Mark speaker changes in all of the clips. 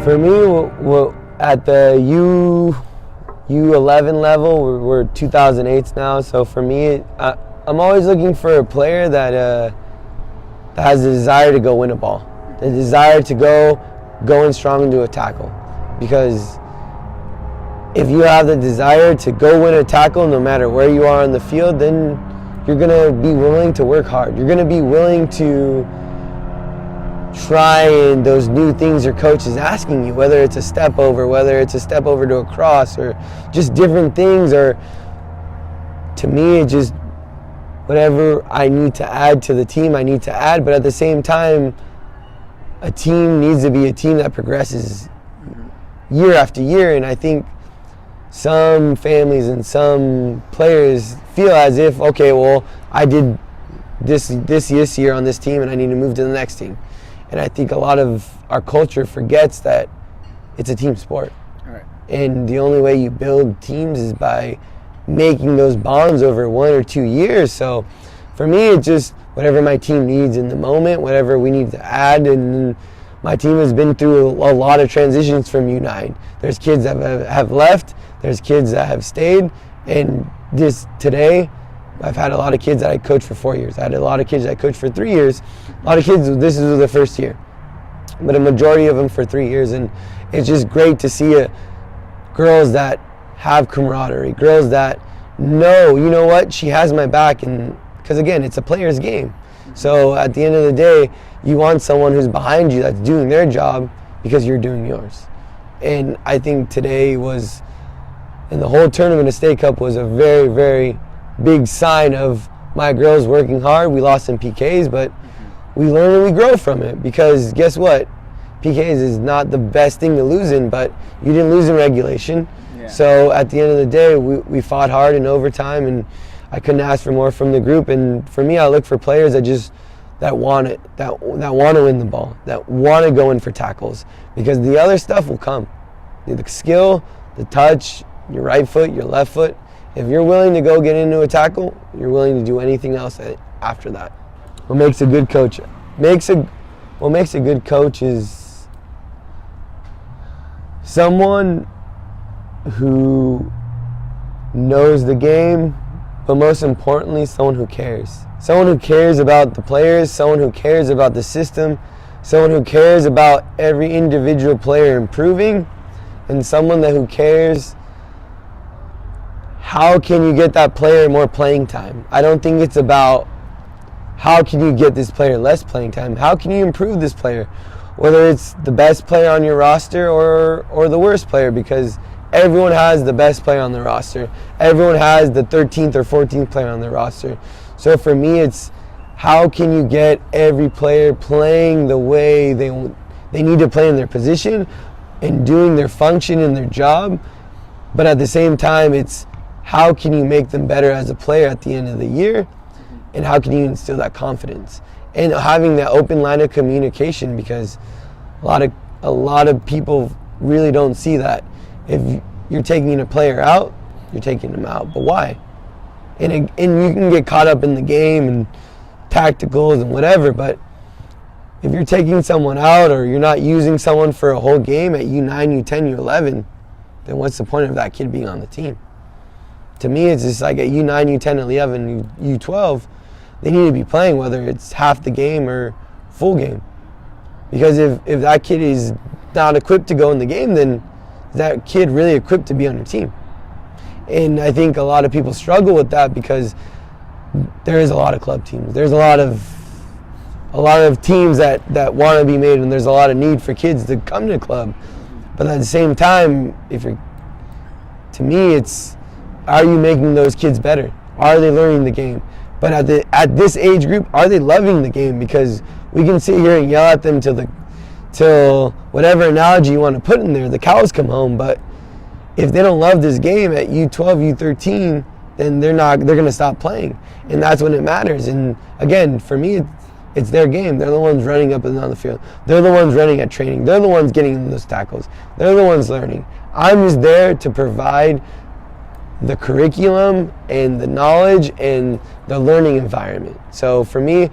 Speaker 1: For me, at the U11 level, we're 2008s now. So for me, I'm always looking for a player that has the desire to go win a ball, the desire to go in strong into a tackle. Because if you have the desire to go win a tackle, no matter where you are on the field, then you're gonna be willing to work hard. You're gonna be willing to try and those new things your coach is asking you, whether it's a step over, whether it's a step over to a cross, or just different things. Or to me, it just whatever I need to add to the team, I need to add. But at the same time, a team needs to be a team that progresses year after year. And I think some families and some players feel as if, okay, well, I did this year on this team and I need to move to the next team. And I think a lot of our culture forgets that it's a team sport.
Speaker 2: Right.
Speaker 1: And the only way you build teams is by making those bonds over 1 or 2 years. So for me, it's just whatever my team needs in the moment, whatever we need to add. And my team has been through a lot of transitions from U9. There's kids that have left, there's kids that have stayed, and today, I've had a lot of kids that I coached for 4 years. I had a lot of kids that I coached for 3 years. A lot of kids, this is their first year. But a majority of them for 3 years. And it's just great to see girls that have camaraderie, girls that know, you know what, she has my back. And because again, it's a player's game. So at the end of the day, you want someone who's behind you that's doing their job because you're doing yours. And I think today was, and the whole tournament of State Cup was a very, very big sign of my girls working hard. We lost in PKs, but we learn and we grow from it, because guess what? PKs is not the best thing to lose in, but you didn't lose in regulation. Yeah. So at the end of the day, we fought hard in overtime, and I couldn't ask for more from the group. And for me, I look for players that want it, that want to win the ball, that want to go in for tackles, because the other stuff will come. The skill, the touch, your right foot, your left foot. If you're willing to go get into a tackle, you're willing to do anything else after that. What makes a good coach? What makes a good coach is someone who knows the game, but most importantly, someone who cares. Someone who cares about the players, someone who cares about the system, someone who cares about every individual player improving, and someone who cares how can you get that player more playing time. I don't think it's about how can you get this player less playing time. How can you improve this player? Whether it's the best player on your roster or the worst player, because everyone has the best player on the roster. Everyone has the 13th or 14th player on their roster. So for me, it's how can you get every player playing the way they need to play in their position and doing their function in their job. But at the same time, it's how can you make them better as a player at the end of the year, and how can you instill that confidence and having that open line of communication, because a lot of people really don't see that. If you're taking a player out, you're taking them out, but why? And you can get caught up in the game and tacticals and whatever, but if you're taking someone out or you're not using someone for a whole game at U9, U10, U11, then what's the point of that kid being on the team? To me, it's just like at U9, U10, 11, U12, they need to be playing, whether it's half the game or full game. Because if that kid is not equipped to go in the game, then is that kid really equipped to be on your team? And I think a lot of people struggle with that, because there is a lot of club teams. There's a lot of teams that want to be made, and there's a lot of need for kids to come to the club. But at the same time, to me, it's, are you making those kids better? Are they learning the game? But at this age group, are they loving the game? Because we can sit here and yell at them till whatever analogy you want to put in there, the cows come home. But if they don't love this game at U12, U13, then they're going to stop playing. And that's when it matters. And again, for me, it's their game. They're the ones running up and down the field. They're the ones running at training. They're the ones getting in those tackles. They're the ones learning. I'm just there to provide the curriculum and the knowledge and the learning environment. So for me,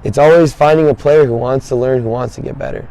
Speaker 1: it's always finding a player who wants to learn, who wants to get better.